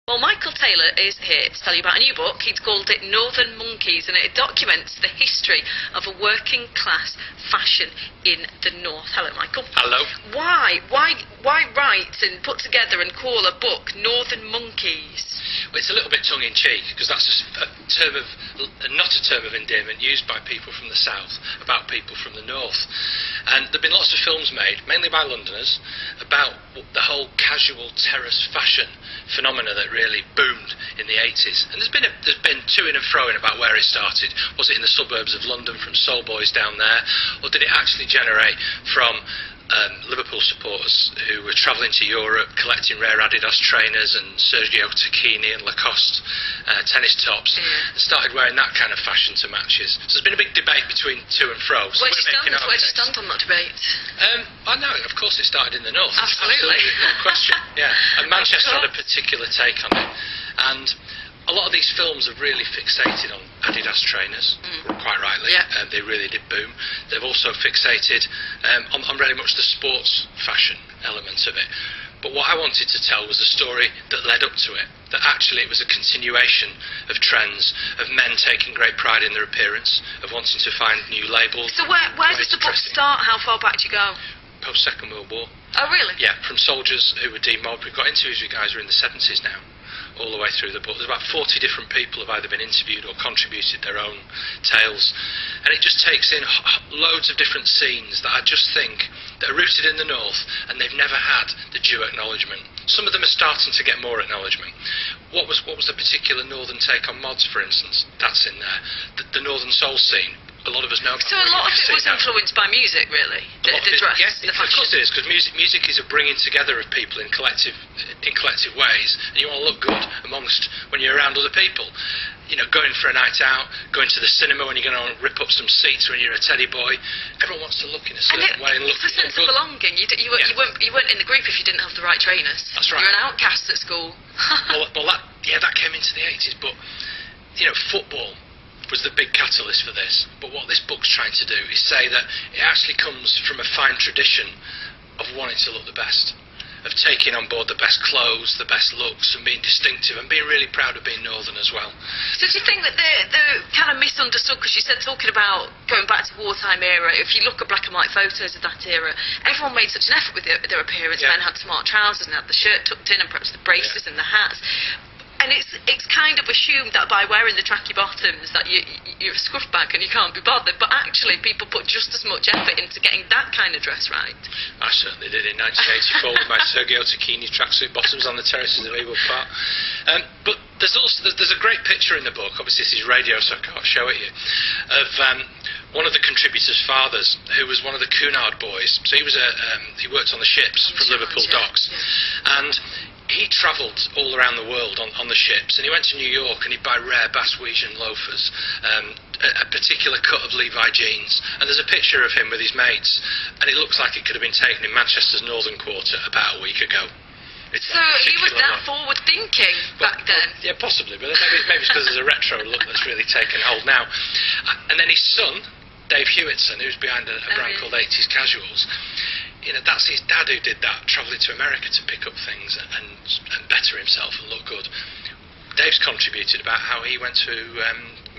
Well, Michael Taylor is here to tell you about a new book. He's called it Northern Monkeys, and it documents the history of a working class fashion in the North. Hello, Michael. Hello. Why write and put together and call a book Northern Monkeys? Well, it's a little bit tongue-in-cheek, because that's a term of, not a term of endearment used by people from the South about people from the North. And there have been lots of films made, mainly by Londoners, about the whole casual terrace fashion phenomena that really boomed in the 80s. And there's been to-ing and fro-ing about where it started. Was it in the suburbs of London from Soul Boys down there, or did it actually generate from Liverpool supporters who were travelling to Europe collecting rare Adidas trainers and Sergio Tacchini and Lacoste tennis tops, and started wearing that kind of fashion to matches. So there's been a big debate between to and fro. So Where do you stand on that debate? I know, of course it started in the North. Absolutely. No question. Yeah. And Manchester had a particular take on it. And a lot of these films have really fixated on Adidas trainers, quite rightly. Yeah. They really did boom. They've also fixated on really much the sports fashion element of it. But what I wanted to tell was the story that led up to it, that actually it was a continuation of trends, of men taking great pride in their appearance, of wanting to find new labels. So where does the book start? How far back do you go? Post-Second World War. Oh, really? Yeah, from soldiers who were demobbed. We've got interviews with guys who are in the 70s now, all the way through the book. There's about 40 different people who have either been interviewed or contributed their own tales. And it just takes in loads of different scenes that I just think that are rooted in the North, and they've never had the due acknowledgement. Some of them are starting to get more acknowledgement. What was the particular Northern take on mods, for instance? That's in there. The Northern Soul scene. A lot of us know about. So a lot of it was influenced by music, really. The dress, the fashion. Of course it is, because music is a bringing together of people in collective ways, and you want to look good amongst when you're around other people. You know, going for a night out, going to the cinema when you're going to rip up some seats when you're a teddy boy. Everyone wants to look in a certain way and look good. It's a sense of belonging. You weren't in the group if you didn't have the right trainers. That's right. You're an outcast at school. that came into the 80s, but you know, football was the big catalyst for this. But what this book's trying to do is say that it actually comes from a fine tradition of wanting to look the best, of taking on board the best clothes, the best looks, and being distinctive, and being really proud of being Northern as well. So do you think that they're kind of misunderstood? Because you said, talking about going back to wartime era, if you look at black and white photos of that era, everyone made such an effort with their appearance. Yeah. Men had smart trousers and had the shirt tucked in and perhaps the braces and the hats. And it's kind of assumed that by wearing the tracky bottoms that you're a scruff bag and you can't be bothered, but actually people put just as much effort into getting that kind of dress right. I certainly did in 1984 with my Sergio Tacchini tracksuit bottoms on the terraces of Ewood Park. But there's a great picture in the book, obviously this is radio so I can't show it you, of one of the contributors' fathers, who was one of the Cunard boys. So he worked on the ships from Liverpool docks. And he travelled all around the world on the ships, and he went to New York and he'd buy rare Basque-Weisian loafers, a particular cut of Levi jeans, and there's a picture of him with his mates, and it looks like it could have been taken in Manchester's Northern Quarter about a week ago. So he was that forward-thinking back then? Yeah, possibly, but maybe it's because there's a retro look that's really taken hold now. And then his son, Dave Hewitson, who's behind a brand called 80s Casuals, you know, that's his dad who did that, travelling to America to pick up things and better himself and look good. Dave's contributed about how he went to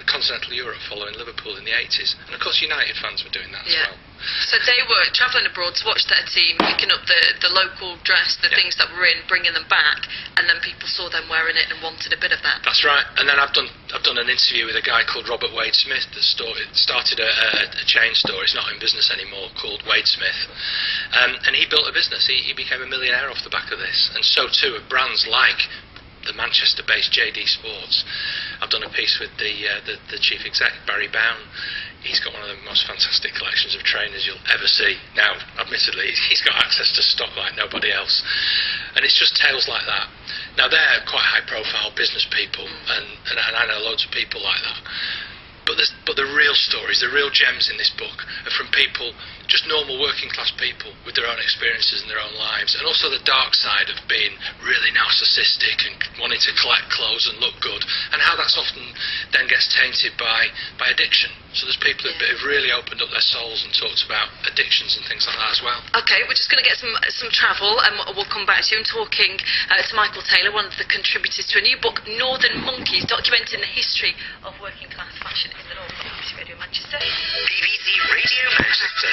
continental Europe following Liverpool in the 80s. And of course United fans were doing that as well. So they were travelling abroad to watch their team, picking up the local dress, the things that were in, bringing them back, and then people saw them wearing it and wanted a bit of that. That's right. And then I've done an interview with a guy called Robert Wade Smith that started a chain store. He's not in business anymore, called Wade Smith. And he built a business. He became a millionaire off the back of this. And so too have brands like the Manchester-based JD Sports. I've done a piece with the chief exec, Barry Bown. He's got one of the most fantastic collections of trainers you'll ever see. Now, admittedly, he's got access to stock like nobody else. And it's just tales like that. Now, they're quite high-profile business people, and I know loads of people like that. But the real stories, the real gems in this book are from people, just normal working class people with their own experiences and their own lives, and also the dark side of being really narcissistic and wanting to collect clothes and look good, and how that's often then gets tainted by addiction. So there's people who've really opened up their souls and talked about addictions and things like that as well. Okay, we're just going to get some travel, and we'll come back to you and talking to Michael Taylor, one of the contributors to a new book, Northern Monkeys, documenting the history of working class fashion in the North. BBC Radio Manchester. BBC Radio Manchester.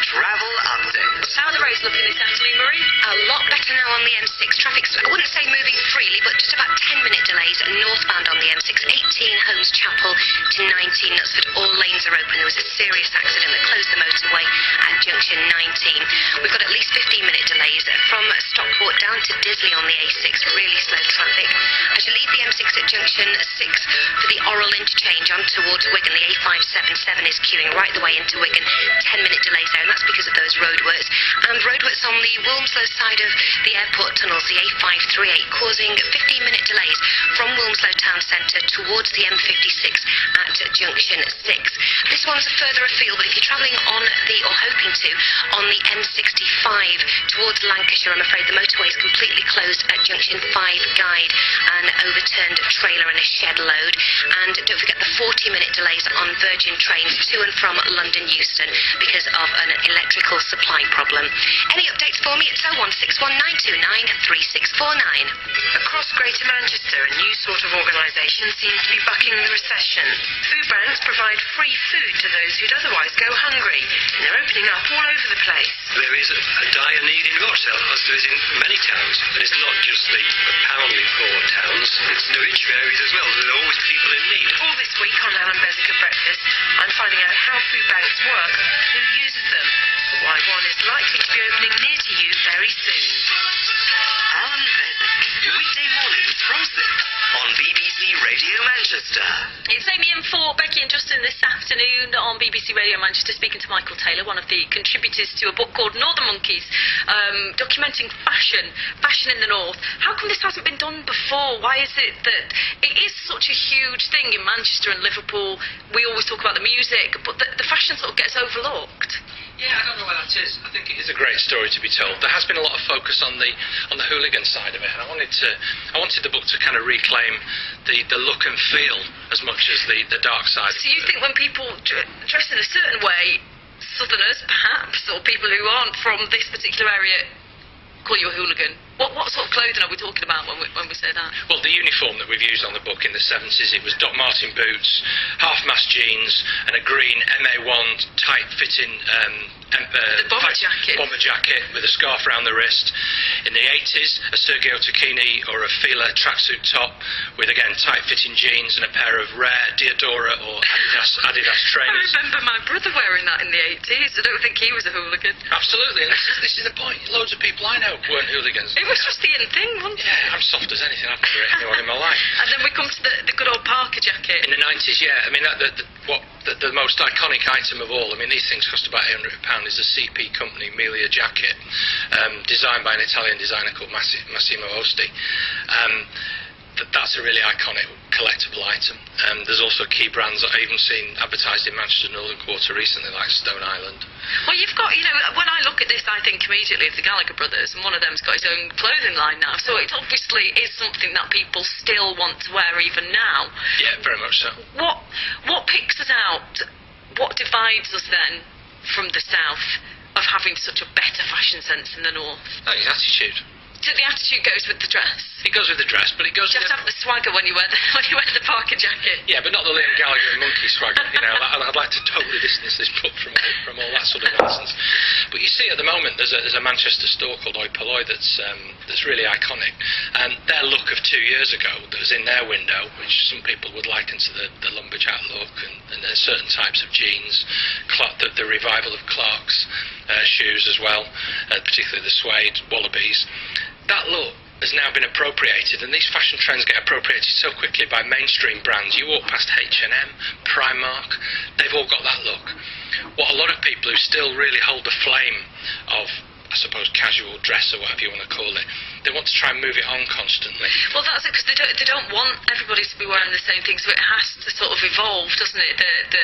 Travel updates. How are the roads looking this afternoon, Marie? A lot better now on the M6. Traffic's, I wouldn't say moving freely, but just about 10-minute delays northbound on the M6. 18 Holmes Chapel to 19 Knutsford. All lanes are open. There was a serious accident that closed the motorway at junction 19. We've got at least 15-minute delays from Stockport down to Disley on the A6. Really slow traffic. As you leave the M6 at junction 6 for the Orrell interchange on towards Wigan, the A577 is queuing right the way into Wigan. 10-minute delays there, and that's because of those roadworks. And roadworks on the Wilmslow side of the airport tunnels, the A538, causing 15-minute delays from Wilmslow town centre towards the M56 at junction 6. This one's further afield, but if you're travelling on the, or hoping to, on the M65 towards Lancashire, I'm afraid the motorway is completely closed at junction 5 Guide, an overturned trailer and a shed load. And don't forget the 40-minute delays on Virgin trains to and from London Euston because of an electrical supply problem. Any updates for me? It's 01619293649. Across Greater Manchester, a new sort of organisation seems to be bucking the recession. Food banks provide free food to those who'd otherwise go hungry, and they're opening up all over the place. There is a dire need in Rochdale, as there is in many towns. And it's not just the apparently poor towns, it's the rich areas as well. There are always people in need. All this week on Alan Bezic Breakfast, I'm finding out how food banks work, who uses them, and why one is likely to be opening near to you very soon. Alan Bezic, weekday mornings from 6 on BBC Radio Manchester. It's Amy in for Becky and Justin this afternoon on BBC Radio Manchester, speaking to Michael Taylor, one of the contributors to a book called Northern Monkeys, documenting fashion in the North. How come this hasn't been done before? Why is it that it is such a huge thing in Manchester and Liverpool? We always talk about the music, but the fashion sort of gets overlooked. Yeah, I don't know why that is. I think it is a great story to be told. There has been a lot of focus on the hooligan side of it, and I wanted the book to kind of reclaim the look and feel as much as the dark side. So you think when people dress in a certain way, Southerners perhaps, or people who aren't from this particular area, call you a hooligan? What sort of clothing are we talking about when we say that? Well, the uniform that we've used on the book in the 70s, it was Doc Martin boots, half-mast jeans, and a green MA1 tight-fitting bomber jacket with a scarf around the wrist. In the 80s, a Sergio Tacchini or a Fila tracksuit top with, again, tight-fitting jeans and a pair of rare Diadora or Adidas trainers. I remember my brother wearing that in the 80s. I don't think he was a hooligan. Absolutely, and this is the point. Loads of people I know weren't hooligans. It was just the in thing, wasn't it? Yeah, I'm soft as anything. I've never hit anyone in my life. And then we come to the good old Parker jacket. In the 90s, yeah. I mean, the most iconic item of all, I mean, these things cost about £800, is a CP company Melia jacket, designed by an Italian designer called Massimo Osti. That's a really iconic collectible item. There's also key brands that I've even seen advertised in Manchester Northern Quarter recently, like Stone Island. Well, you've got, when I look at this, I think immediately of the Gallagher brothers, and one of them's got his own clothing line now, so it obviously is something that people still want to wear even now. Yeah, very much so. What picks us out? What divides us then from the South of having such a better fashion sense in the North? That is attitude. So the attitude goes with the dress. It goes with the dress, but it goes. You have to have the swagger when you wear the Parker jacket. Yeah, but not the Liam Gallagher and monkey swagger. I'd like to totally distance this book from all that sort of nonsense. But you see, at the moment, there's a Manchester store called Oi Polloi that's really iconic, and their look of 2 years ago that was in their window, which some people would liken to the lumberjack look, and certain types of jeans, the revival of Clark's shoes as well, particularly the suede wallabies. That look has now been appropriated, and these fashion trends get appropriated so quickly by mainstream brands. You walk past H&M, Primark, they've all got that look. What a lot of people who still really hold the flame of, I suppose, casual dress or whatever you want to call it, they want to try and move it on constantly. Well, that's it, because they don't want everybody to be wearing the same thing, so it has to sort of evolve, doesn't it? The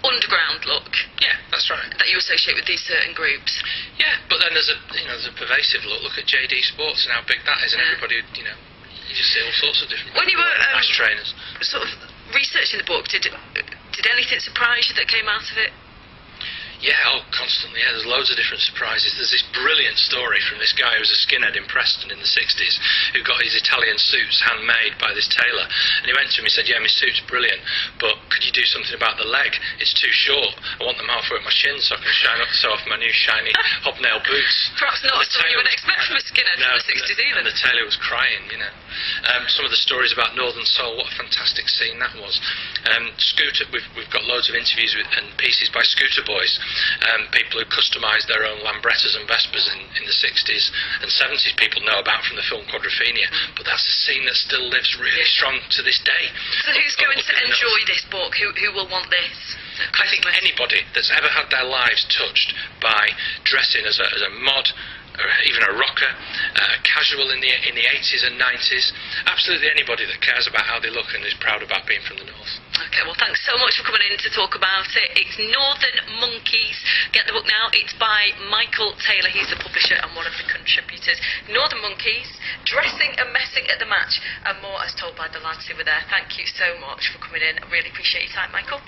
underground look. Yeah, that's right. That you associate with these certain groups. Yeah, but then there's a pervasive look. Look at JD Sports and how big that is, and everybody, you just see all sorts of different When you were nice trainers. sort of researching the book, did anything surprise you that came out of it? Yeah, constantly. Yeah, there's loads of different surprises. There's this brilliant story from this guy who was a skinhead in Preston in the 60s who got his Italian suits handmade by this tailor. And he went to him and said, yeah, my suit's brilliant, but could you do something about the leg? It's too short. I want them halfway up my shin so I can show off my new shiny hobnail boots. Perhaps not something you would expect from a skinhead from the 60s either. And the tailor was crying, you know. Some of the stories about Northern Soul, what a fantastic scene that was. Scooter, we've got loads of interviews and pieces by Scooter Boys. People who customised their own Lambrettas and Vespers in the 60s and 70s people know about from the film Quadrophenia, but that's a scene that still lives really strong to this day. So who's going to enjoy this book? Who will want this? I think anybody that's ever had their lives touched by dressing as a mod, or even a rocker, casual in the 80s and 90s, absolutely anybody that cares about how they look and is proud about being from the north. Okay, well, thanks so much for coming in to talk about it. It's Northern Monkeys. Get the book now. It's by Michael Taylor. He's the publisher and one of the contributors. Northern Monkeys, dressing and messing at the match, and more as told by the lads who were there. Thank you so much for coming in. I really appreciate your time, Michael.